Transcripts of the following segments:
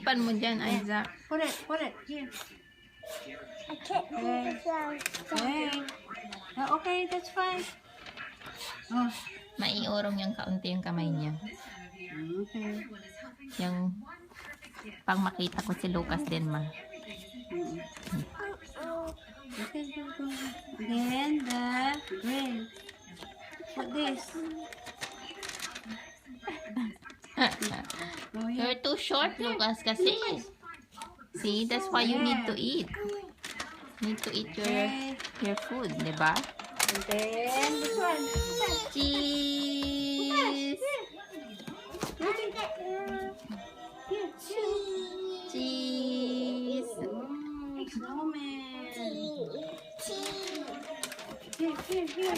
Hipan mo dyan, Isaac. Put it here. I can't do this. Okay. Okay, that's fine. Oh, Maiurong yung kaunti yung kamay niya. okay. Yung pang makita ko si Lucas din, ma. Okay, go. Then the grill. Put this. Oh, yeah. You're too short, Lucas, kasi. See, that's why you need to eat. Need to eat your food, di ba? And then this one. Cheese! Cheese! Snowman. Here. Here.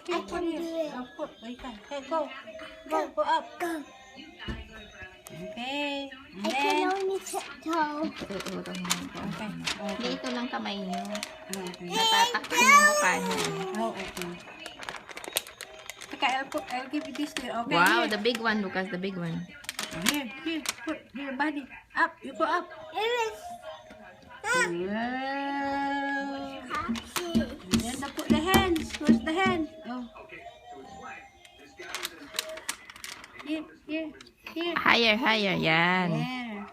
Put here. Oh, put. Okay, go. Go up. Okay. And I then. can only tiptoe. Iurong mo ito. Okay. Dito lang kamay niyo. Okay. Natatakpan yung mukha niyo. Oh, okay. Okay, I'll give you this here. Okay. Wow, here. the big one, Lucas, the big one. Here. Put your body up. You go up. Wow. And then put the hands. Where's the hand? Oh. Here. Higher, yan. There.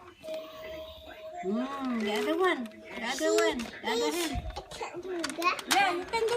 The other one. The other hand. I can't do that. Yeah, you can do